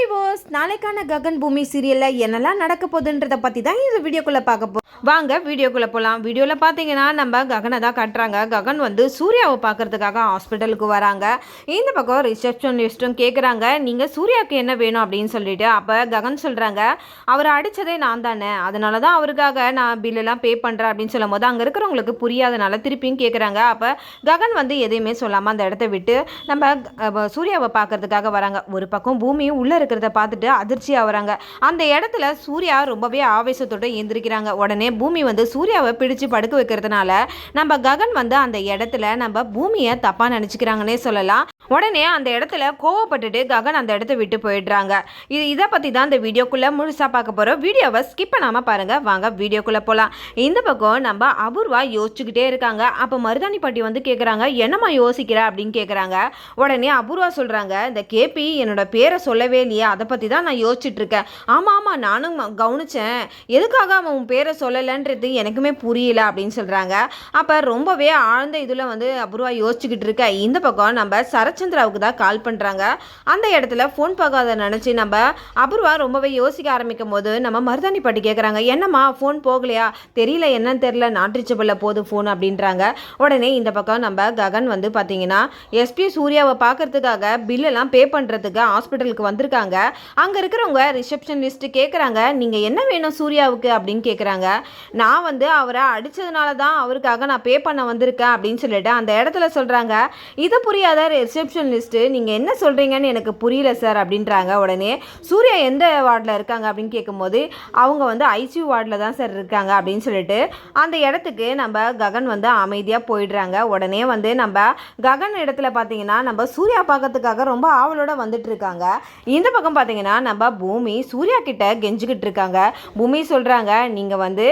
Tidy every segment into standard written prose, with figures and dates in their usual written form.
விவோஸ், நாளைக்கான ககன் பூமி சீரியல்ல என்னெல்லாம் நடக்க போகுதுன்றத பத்தி தான் இந்த வீடியோக்குள்ள பார்க்க போறோம். வாங்க வீடியோக்குள்ள போலாம். வீடியோல பாத்தீங்கன்னா நம்ம ககனை தான் காட்டுறாங்க. ககன் வந்து சூர்யாவை பார்க்கறதுக்காக ஹாஸ்பிட்டலுக்கு வராங்க. இந்த பக்கம் ரிசப்ஷனிஸ்டும் கேட்குறாங்க, நீங்க சூர்யாவுக்கு என்ன வேணும் அப்படின்னு சொல்லிட்டு. அப்ப ககன் சொல்றாங்க, அவரை அடிச்சதே நான் தானே, அதனால தான் அவருக்காக நான் பில்லெல்லாம் பே பண்றேன் அப்படின்னு சொல்லும் போது அங்க இருக்கிறவங்களுக்கு புரியாதனால திருப்பியும் கேட்குறாங்க. அப்ப ககன் வந்து எதையுமே சொல்லாம அந்த இடத்த விட்டு நம்ம சூர்யாவை பார்க்கறதுக்காக வராங்க. ஒரு பக்கம் பூமி உள்ளே இருக்கிறத பார்த்துட்டு அதிர்ச்சி ஆகுறாங்க. அந்த இடத்துல சூர்யா ரொம்பவே ஆவேசத்தோடு எந்திரிக்கிறாங்க. உடனே பூமி வந்து சூர்யாவை பிடிச்சு படுக்க வைக்கிறதுனால நம்ம ககன் வந்து அந்த இடத்துல நம்ம பூமியை தப்பாக நினச்சிக்கிறாங்கன்னே சொல்லலாம். உடனே அந்த இடத்துல கோவப்பட்டுட்டு ககன் அந்த இடத்த விட்டு போயிடுறாங்க. இதை பற்றி தான் இந்த வீடியோக்குள்ளே முழுசாக பார்க்க போகிறோம். வீடியோவை ஸ்கிப் பண்ணாமல் பாருங்கள். வாங்க வீடியோக்குள்ளே போகலாம். இந்த பக்கம் நம்ம அபூர்வா யோசிச்சுக்கிட்டே இருக்காங்க. அப்போ மருதாணி பாட்டி வந்து கேட்குறாங்க, என்னம்மா யோசிக்கிற அப்படின்னு கேட்குறாங்க. உடனே அபூர்வா சொல்கிறாங்க, இந்த கேபி என்னோட பேரை சொல்லவே இல்லையா, அதை பற்றி தான் நான் யோசிச்சுட்டு இருக்கேன். ஆமாம் நானும் கவனித்தேன், எதுக்காக அவன் உன் பேரை சொல்லலைன்றது எனக்குமே புரியல அப்படின்னு சொல்கிறாங்க. அப்போ ரொம்பவே ஆழ்ந்த இதில் வந்து அபூர்வா யோசிச்சுக்கிட்டு இருக்க. இந்த பக்கம் நம்ம சரச்சந்திராவுக்கு தான் கால் பண்ணுறாங்க. அந்த இடத்துல ஃபோன் பார்க்காத நினச்சி நம்ம அபூர்வா ரொம்பவே யோசிக்க ஆரம்பிக்கும் போது நம்ம மருதாணி பாட்டி கேட்குறாங்க, என்னம்மா ஃபோன் போகலையா, தெரியல என்னன்னு தெரியல, நாட் ரீச்சபிளில் போகுது ஃபோன் அப்படின்றாங்க. உடனே இந்த பக்கம் நம்ம ககன் வந்து பார்த்தீங்கன்னா எஸ்பி சூர்யாவை பார்க்கறதுக்காக பில்லெல்லாம் பே பண்ணுறதுக்கு ஹாஸ்பிட்டலுக்கு வந்திருக்காங்க. அங்கே இருக்கிறவங்க ரிசப்ஷனிஸ்ட் கேட்குறாங்க, நீங்கள் என்ன வேணும் சூர்யாவுக்கு அப்படின்னு கேட்குறாங்க. நான் வந்து அவரை அடித்ததுனால தான் அவருக்காக நான் பே பண்ண வந்திருக்கேன் அப்படின்னு சொல்லிட்டு அந்த இடத்துல சொல்கிறாங்க. இது புரியாத ரிசப்ஷனிஸ்ட்டு, நீங்கள் என்ன சொல்கிறீங்கன்னு எனக்கு புரியல சார் அப்படின்றாங்க. உடனே சூர்யா எந்த வார்டில் இருக்காங்க அப்படின்னு கேட்கும்போது அவங்க வந்து ஐசியூ வார்டில் தான் சார் இருக்காங்க அப்படின்னு சொல்லிட்டு அந்த இடத்துக்கு நம்ம ககன் வந்து அமைதியாக போயிடுறாங்க. உடனே வந்து நம்ம ககன் இடத்துல பார்த்தீங்கன்னா நம்ம சூர்யா பார்க்கறதுக்காக ரொம்ப ஆவலோட வந்துட்டு இருக்காங்க. இந்த பக்கம் பார்த்தீங்கன்னா நம்ம பூமி சூர்யா கிட்ட கெஞ்சிக்கிட்டு இருக்காங்க. பூமி சொல்கிறாங்க, நீங்கள் வந்து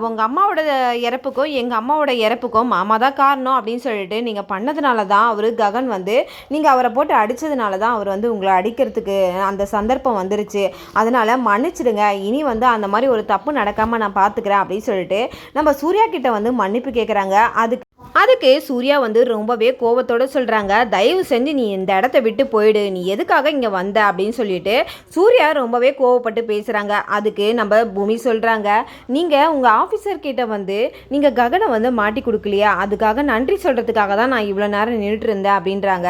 உங்கள் அம்மாவோட இறப்புக்கும் எங்கள் அம்மாவோட இறப்புக்கும் மாமா தான் காரணம் அப்படின்னு சொல்லிட்டு நீங்கள் பண்ணதுனால தான் அவர் ககன் வந்து நீங்கள் அவரை போட்டு அடித்ததுனால தான் அவர் வந்து உங்களை அடிக்கிறதுக்கு அந்த சந்தர்ப்பம் வந்துருச்சு, அதனால் மன்னிச்சிடுங்க, இனி வந்து அந்த மாதிரி ஒரு தப்பு நடக்காமல் நான் பார்த்துக்கிறேன் அப்படின்னு சொல்லிட்டு நம்ம சூர்யா கிட்ட வந்து மன்னிப்பு கேட்குறாங்க. அதுக்கு சூர்யா வந்து ரொம்பவே கோபத்தோடு சொல்கிறாங்க, தயவு செஞ்சு நீ இந்த இடத்த விட்டு போயிடு, நீ எதுக்காக இங்கே வந்த அப்படின்னு சொல்லிட்டு சூர்யா ரொம்பவே கோவப்பட்டு பேசுகிறாங்க. அதுக்கு நம்ம பூமி சொல்கிறாங்க, நீங்கள் உங்கள் ஆஃபீஸர்கிட்ட வந்து நீங்கள் ககனை வந்து மாட்டி கொடுக்கலையா, அதுக்காக நன்றி சொல்கிறதுக்காக தான் நான் இவ்வளோ நேரம் நின்றுட்டு இருந்தேன் அப்படின்றாங்க.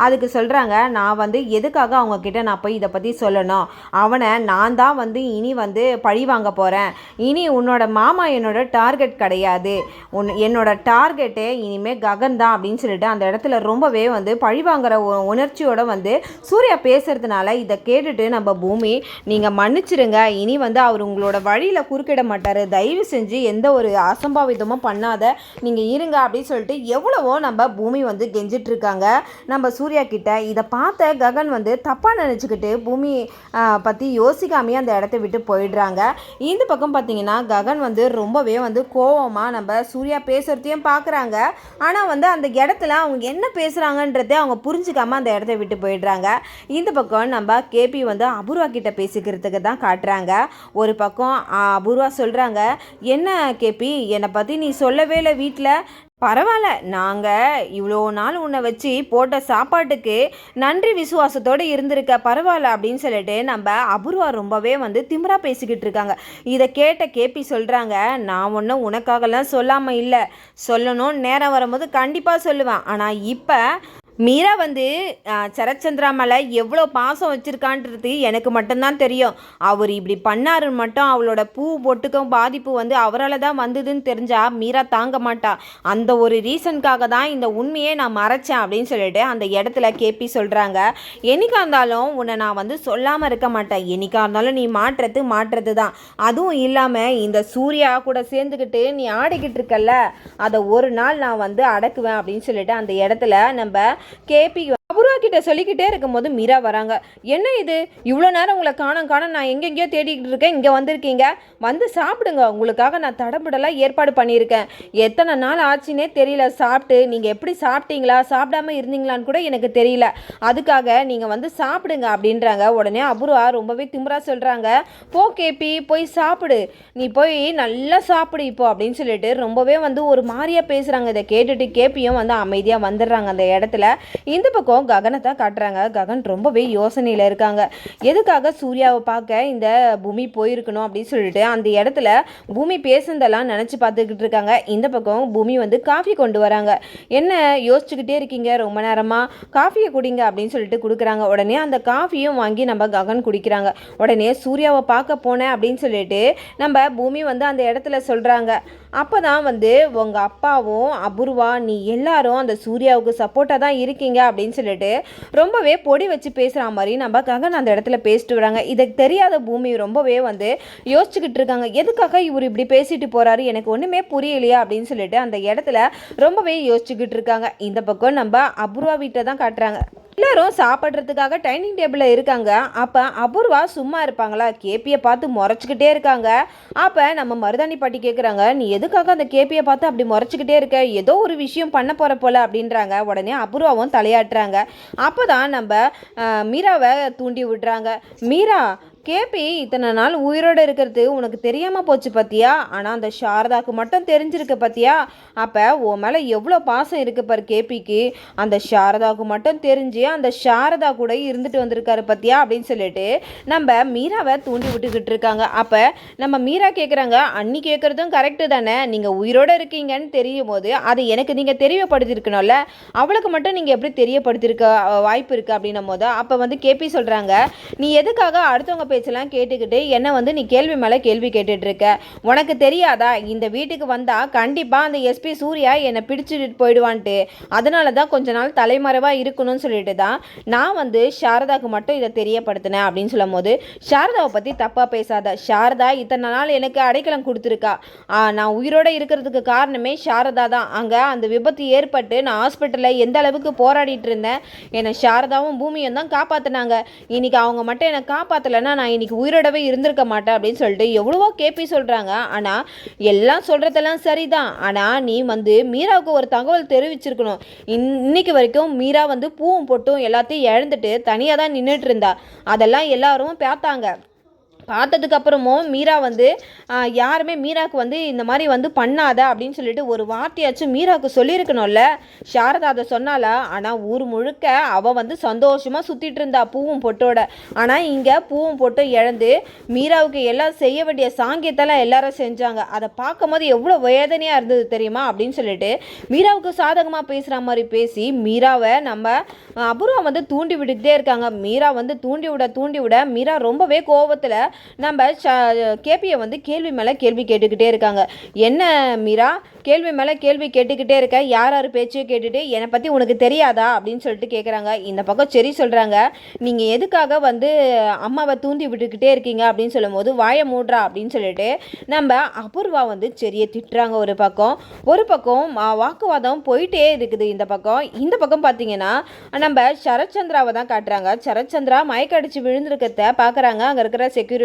அதுக்கு சொல்கிறாங்க, நான் வந்து எதுக்காக அவங்கக்கிட்ட நான் போய் இதை பற்றி சொல்லணும், அவனை நான் தான் வந்து இனி வந்து பழி வாங்க போகிறேன், இனி உன்னோட மாமா என்னோட டார்கெட் கிடையாது, என்னோட டார்கெட்டே இனிமேல் ககன் தான் அப்படின்னு சொல்லிட்டு அந்த இடத்துல ரொம்பவே வந்து பழிவாங்கிற உணர்ச்சியோட வந்து சூர்யா பேசுறதுனால இதை கேட்டுட்டு நம்ம பூமி, நீங்கள் மன்னிச்சிருங்க, இனி வந்து அவர் உங்களோட வழியில் குறுக்கிட மாட்டார், தயவு செஞ்சு எந்த ஒரு அசம்பாவிதமும் பண்ணாத நீங்கள் இருங்க அப்படின்னு சொல்லிட்டு எவ்வளவோ நம்ம பூமி வந்து கெஞ்சிட்டு இருக்காங்க நம்ம சூர்யா கிட்ட. இதை பார்த்த ககன் வந்து தப்பாக நினச்சிக்கிட்டு பூமி பற்றி யோசிக்காமே அந்த இடத்த விட்டு போயிடுறாங்க. இந்த பக்கம் பார்த்தீங்கன்னா ககன் வந்து ரொம்பவே வந்து கோவமாக நம்ம சூர்யா பேசுகிறதையும் பார்க்குறாங்க. ஆனால் வந்து அந்த இடத்துல அவங்க என்ன பேசுகிறாங்கன்றதே அவங்க புரிஞ்சுக்காமல் அந்த இடத்த விட்டு போயிடுறாங்க. இந்த பக்கம் நம்ம கேபி வந்து அபூர்வா கிட்ட பேசிக்கிறதுக்கு தான் காட்டுறாங்க. ஒரு பக்கம் அபூர்வா சொல்கிறாங்க, என்ன கேபி, என்னை பற்றி நீ சொல்லவே இல்லை வீட்டில், பரவாயில்ல, நாங்கள் இவ்வளோ நாள் உன்னை வச்சு போட்ட சாப்பாட்டுக்கு நன்றி விசுவாசத்தோடு இருந்திருக்க, பரவாயில்ல அப்படின்னு சொல்லிட்டு நம்ம அபூர்வா ரொம்பவே வந்து திமிரா பேசிக்கிட்டு இருக்காங்க. இதை கேட்ட கேபி சொல்கிறாங்க, நான் ஒன்றும் உனக்காகலாம் சொல்லாமல் இல்லை, சொல்லணும் நேரம் வரும்போது கண்டிப்பாக சொல்லுவேன், ஆனால் இப்போ மீரா வந்து சரச்சந்திரா மேலே எவ்வளோ பாசம் வச்சுருக்கான்றது எனக்கு மட்டும்தான் தெரியும், அவர் இப்படி பண்ணாருன்னு மட்டும் அவளோட பூ பொட்டுக்கும் பாதிப்பு வந்து அவரால் தான் வந்ததுன்னு தெரிஞ்சால் மீரா தாங்க மாட்டா, அந்த ஒரு ரீசனுக்காக தான் இந்த உண்மையே நான் மறைச்சேன் அப்படின்னு சொல்லிட்டு அந்த இடத்துல கேபி சொல்கிறாங்க. என்னைக்காக இருந்தாலும் உன்னை நான் வந்து சொல்லாமல் இருக்க மாட்டேன், என்னைக்காக இருந்தாலும் நீ மாற்றுறது தான், அதுவும் இல்லாமல் இந்த சூர்யா கூட சேர்ந்துக்கிட்டு நீ ஆடிக்கிட்டு இருக்கல்ல, அதை ஒரு நாள் நான் வந்து அடக்குவேன் அப்படின்னு சொல்லிட்டு அந்த இடத்துல நம்ம கேபி அபூர்வா கிட்ட சொல்லிக்கிட்டே இருக்கும்போது மீரா வராங்க. என்ன இது, இவ்வளோ நேரம் உங்களை காணோம் நான் எங்கெங்கேயோ தேடிக்கிட்டு இருக்கேன், இங்கே வந்திருக்கீங்க, வந்து சாப்பிடுங்க, உங்களுக்காக நான் தடபுடலாம் ஏற்பாடு பண்ணியிருக்கேன், எத்தனை நாள் ஆச்சுன்னே தெரியல சாப்பிட்டு, நீங்கள் எப்படி சாப்பிட்டீங்களா சாப்பிடாம இருந்தீங்களான்னு கூட எனக்கு தெரியல, அதுக்காக நீங்கள் வந்து சாப்பிடுங்க அப்படின்றாங்க. உடனே அபூர்வா ரொம்பவே திமிரா சொல்கிறாங்க, போ கேபி போய் சாப்பிடு, நீ போய் நல்லா சாப்பிடு இப்போ அப்படின்னு சொல்லிட்டு ரொம்பவே வந்து ஒரு மாதிரியாக பேசுகிறாங்க. இதை கேட்டுட்டு கேபியும் வந்து அமைதியாக வந்துடுறாங்க அந்த இடத்துல. இந்த பக்கம் ககனை தான் காட்டுறாங்க. ககன் ரொம்பவே யோசனையில் இருக்காங்க. எதுக்காக சூர்யாவை பார்க்க இந்த பூமி போயிருக்கணும் அப்படின்னு சொல்லிட்டு அந்த இடத்துல பூமி பேசுனதெல்லாம் நினச்சி பார்த்துக்கிட்டு இருக்காங்க. இந்த பக்கம் பூமி வந்து காஃபி கொண்டு வராங்க. என்ன யோசிச்சுக்கிட்டே இருக்கீங்க ரொம்ப நேரமாக, காஃபியை குடிங்க அப்படின்னு சொல்லிட்டு கொடுக்குறாங்க. உடனே அந்த காஃபியும் வாங்கி நம்ம ககன் குடிக்கிறாங்க. உடனே சூர்யாவை பார்க்க போனேன் அப்படின்னு சொல்லிட்டு நம்ம பூமி வந்து அந்த இடத்துல சொல்கிறாங்க. அப்போ தான் வந்து உங்கள் அப்பாவும் அபூர்வா நீ எல்லாரும் அந்த சூர்யாவுக்கு சப்போர்ட்டாக தான் இருக்கீங்க அப்படின்னு சொல்லிட்டு ரொம்பவே பொடி வச்சு பேசுகிற மாதிரி நம்ம ககன் அந்த இடத்துல பேசிட்டு வராங்க. இதை தெரியாத பூமி ரொம்பவே வந்து யோசிச்சுக்கிட்டு இருக்காங்க. எதுக்காக இவர் இப்படி பேசிட்டு போகிறாரு, எனக்கு ஒன்றுமே புரியலையா அப்படின்னு சொல்லிட்டு அந்த இடத்துல ரொம்பவே யோசிச்சுக்கிட்டு இருக்காங்க. இந்த பக்கம் நம்ம அபூர்வா வீட்டை தான் காட்டுறாங்க. எல்லாரும் சாப்பிட்றதுக்காக டைனிங் டேபிளில் இருக்காங்க. அப்போ அபூர்வா சும்மா இருப்பாங்களா, கேபியை பார்த்து முறைச்சிக்கிட்டே இருக்காங்க. அப்போ நம்ம மருதாணி பாட்டி கேட்குறாங்க, நீ எதுக்காக அந்த கேபியை பார்த்து அப்படி முறைச்சிக்கிட்டே இருக்க, ஏதோ ஒரு விஷயம் பண்ண போகிற போல அப்படின்றாங்க. உடனே அபூர்வாவும் தலையாட்டுறாங்க. அப்போ தான் நம்ம மீராவை தூண்டி விடுறாங்க. மீரா, கேபி இத்தனை நாள் உயிரோடு இருக்கிறது உனக்கு தெரியாமல் போச்சு பார்த்தியா, ஆனால் அந்த சாரதாவுக்கு மட்டும் தெரிஞ்சிருக்கு பார்த்தியா, அப்போ உன் மேலே எவ்வளோ பாசம் இருக்குது பாரு கேபிக்கு, அந்த சாரதாவுக்கு மட்டும் தெரிஞ்சு அந்த சாரதா கூட இருந்துட்டு வந்திருக்காரு பார்த்தியா அப்படின்னு சொல்லிட்டு நம்ம மீராவை தூண்டி விட்டுக்கிட்டு இருக்காங்க. அப்போ நம்ம மீரா கேட்குறாங்க, அண்ணி கேட்குறதும் கரெக்டு தானே, நீங்கள் உயிரோடு இருக்கீங்கன்னு தெரியும் போது அதை எனக்கு நீங்கள் தெரியப்படுத்திருக்கணும்ல, அவளுக்கு மட்டும் நீங்கள் எப்படி தெரியப்படுத்திருக்க வாய்ப்பு இருக்குது அப்படின்னும் போது அப்போ வந்து கேபி சொல்கிறாங்க, நீ எதுக்காக அடுத்தவங்க பேச்செல்லாம் கேட்டுக்கிட்டு என்ன வந்து நீ கேள்வி மேலே கேள்வி கேட்டுட்டு இருக்க, உனக்கு தெரியாதா இந்த வீட்டுக்கு வந்தால் கண்டிப்பாக அந்த எஸ்பி சூர்யா என்னை பிடிச்சிட்டு போயிடுவான்ட்டு, அதனால தான் கொஞ்ச நாள் தலைமறைவாக இருக்கணும்னு சொல்லிட்டு தான் நான் வந்து சாரதாவுக்கு மட்டும் இதை தெரியப்படுத்தினேன் அப்படின்னு சொல்லும் போது, சாரதாவை பற்றி தப்பாக பேசாத, சாரதா இத்தனை நாள் எனக்கு அடைக்கலம் கொடுத்துருக்கா, நான் உயிரோடு இருக்கிறதுக்கு காரணமே சாரதா தான், அங்கே அந்த விபத்து ஏற்பட்டு நான் ஹாஸ்பிட்டலில் எந்த அளவுக்கு போராடிட்டு இருந்தேன், என்னை சாரதாவும் பூமியும் தான் காப்பாற்றினாங்க, இன்னைக்கு அவங்க மட்டும் என்னை காப்பாற்றலைன்னா நான் இன்னைக்கு உயிரோடவே இருந்திருக்க மாட்டேன் அப்படின்னு சொல்லிட்டு எவ்வளவோ கேபி சொல்கிறாங்க. ஆனால் எல்லாம் சொல்கிறதெல்லாம் சரிதான், ஆனால் நீ வந்து மீராவுக்கு ஒரு தகவல் தெரிவிச்சிருக்கணும். இன்னைக்கு வரைக்கும் மீரா வந்து பூவும் பொட்டும் எல்லாத்தையும் இழந்துட்டு தனியாக தான் நின்றுட்டு இருந்தா, அதெல்லாம் எல்லாரும் பார்த்தாங்க. பார்த்ததுக்கப்புறமும் மீரா வந்து யாருமே மீராவுக்கு வந்து இந்த மாதிரி வந்து பண்ணாத அப்படின்னு சொல்லிட்டு ஒரு வார்த்தையாச்சும் மீராவுக்கு சொல்லியிருக்கணும்ல. சாரதா அதை சொன்னாலா? ஆனால் ஊர் முழுக்க அவள் வந்து சந்தோஷமாக சுற்றிட்டு இருந்தா பூவும் பொட்டோட. ஆனால் இங்கே பூவும் பொட்டும் இழந்து மீராவுக்கு எல்லாம் செய்ய வேண்டிய சாங்கியத்தெல்லாம் எல்லாரும் செஞ்சாங்க. அதை பார்க்கும் போது எவ்வளோ வேதனையாக இருந்தது தெரியுமா அப்படின்னு சொல்லிட்டு மீராவுக்கு சாதகமாக பேசுகிற மாதிரி பேசி மீராவை நம்ம அபூர்வா வந்து தூண்டி விட்டுக்கிட்டே இருக்காங்க. மீரா வந்து தூண்டி விட மீரா ரொம்பவே கோபத்தில் நம்ம கேபியை வந்து கேள்வி மேலே கேள்வி கேட்டுக்கிட்டே இருக்காங்க. என்ன மீரா, கேள்வி மேலே கேள்வி கேட்டுக்கிட்டே இருக்க, யார் பேச்சையும் கேட்டுட்டு என்னை பற்றி உனக்கு தெரியாதா அப்படின்னு சொல்லிட்டு கேட்குறாங்க. இந்த பக்கம் சரி சொல்கிறாங்க, நீங்கள் எதுக்காக வந்து அம்மாவை தூண்டி விட்டுக்கிட்டே இருக்கீங்க அப்படின்னு சொல்லும் போது வாயை மூடுறா அப்படின்னு சொல்லிட்டு நம்ம அபூர்வா வந்து செரியை திட்டுறாங்க. ஒரு பக்கம் வாக்குவாதம் போயிட்டே இருக்குது. இந்த பக்கம் பார்த்தீங்கன்னா நம்ம சரத்சந்திராவை தான் காட்டுறாங்க. சரத்சந்திரா மயக்கடிச்சு விழுந்திருக்கிறத பார்க்குறாங்க. அங்கே இருக்கிற செக்யூரிட்டி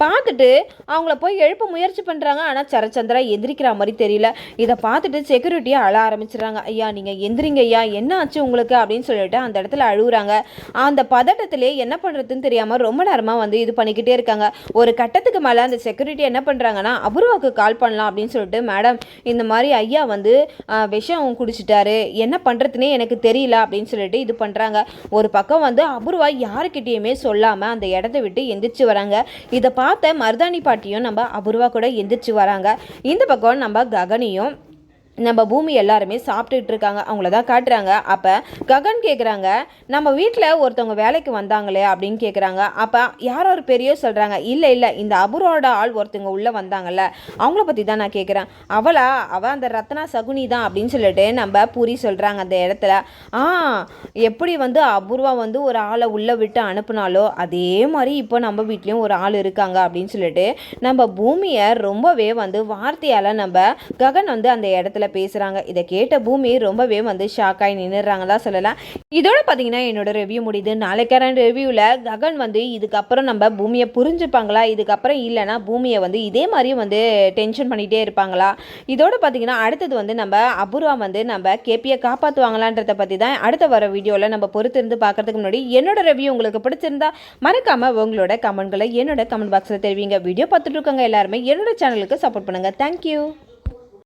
பார்த்துட்டு அவங்கள போய் எழுப்ப முயற்சி பண்ணுறாங்க. ஆனால் சரத்சந்திரா எந்திரிக்கிற மாதிரி தெரியல. இதை பார்த்துட்டு செக்யூரிட்டியை அழ ஆரம்பிச்சிடுறாங்க. ஐயா நீங்கள் எந்திரிங்க ஐயா, என்ன ஆச்சு உங்களுக்கு அப்படின்னு சொல்லிட்டு அந்த இடத்துல அழுகுறாங்க. அந்த பதட்டத்திலே என்ன பண்ணுறதுன்னு தெரியாமல் ரொம்ப நேரமாக வந்து இது பண்ணிக்கிட்டே இருக்காங்க. ஒரு கட்டத்துக்கு மேலே அந்த செக்யூரிட்டி என்ன பண்ணுறாங்கன்னா அபூர்வாவுக்கு கால் பண்ணலாம் அப்படின்னு சொல்லிட்டு, மேடம் இந்த மாதிரி ஐயா வந்து விஷம் குடிச்சிட்டாரு, என்ன பண்ணுறதுனே எனக்கு தெரியல அப்படின்னு சொல்லிட்டு இது பண்ணுறாங்க. ஒரு பக்கம் வந்து அபூர்வா யாருக்கிட்டேயுமே சொல்லாமல் அந்த இடத்த விட்டு எந்திரிச்சு வராங்க. இதை பார்த்த மருதாணி பாட்டியும் நம்ம அபூர்வா கூட எந்திரிச்சு வராங்க. இந்த பக்கம் நம்ம ககனையும் நம்ம பூமி எல்லாருமே சாப்பிட்டுட்டு இருக்காங்க. அவங்கள தான் காட்டுறாங்க. அப்போ ககன் கேட்குறாங்க, நம்ம வீட்டில் ஒருத்தவங்க வேலைக்கு வந்தாங்களே அப்படின்னு கேட்குறாங்க. அப்போ யாரோ ஒரு பெரியோ சொல்கிறாங்க, இல்லை இந்த அபூர்வோட ஆள் ஒருத்தவங்க உள்ளே வந்தாங்கல்ல அவங்கள பற்றி தான் நான் கேட்குறேன், அவள் அந்த ரத்னா சகுனி தான் அப்படின்னு சொல்லிட்டு நம்ம பூரி சொல்கிறாங்க. அந்த இடத்துல எப்படி வந்து அபூர்வா வந்து ஒரு ஆளை உள்ளே விட்டு அனுப்புனாலோ அதே மாதிரி இப்போ நம்ம வீட்லேயும் ஒரு ஆள் இருக்காங்க அப்படின்னு சொல்லிட்டு நம்ம பூமியை ரொம்பவே வந்து வார்த்தையால் நம்ம ககன் வந்து அந்த இடத்துல பேசுறாங்க. இதை கேட்ட பூமி ரொம்பவே வந்து ஷாக்காய் நின்னுறாங்க தான் சொல்லலாம். இதோட பார்த்தீங்கன்னா என்னோட ரிவ்யூ முடியுது. நாளைக்கான ரிவ்யூவில் ககன் வந்து இதுக்கப்புறம் நம்ம பூமியை புரிஞ்சுப்பாங்களா, இதுக்கப்புறம் இல்லைனா பூமியை வந்து இதே மாதிரியும் வந்து டென்ஷன் பண்ணிகிட்டே இருப்பாங்களா, இதோட பார்த்தீங்கன்னா அடுத்தது வந்து நம்ம அபூர்வா வந்து நம்ம கேபியை காப்பாற்றுவாங்களான்றதை பற்றி தான் அடுத்த வர வீடியோவில் நம்ம பொறுத்து இருந்து பார்க்கறதுக்கு முன்னாடி என்னோட ரிவ்யூ உங்களுக்கு பிடிச்சிருந்தா மறக்காமல் உங்களோட கமெண்ட்களை என்னோட கமெண்ட் பாக்ஸில் தெரிவிங்க. வீடியோ பார்த்துட்டு இருக்கவங்க எல்லாருமே என்னோட சேனலுக்கு சப்போர்ட் பண்ணுங்கள். தேங்க்யூ.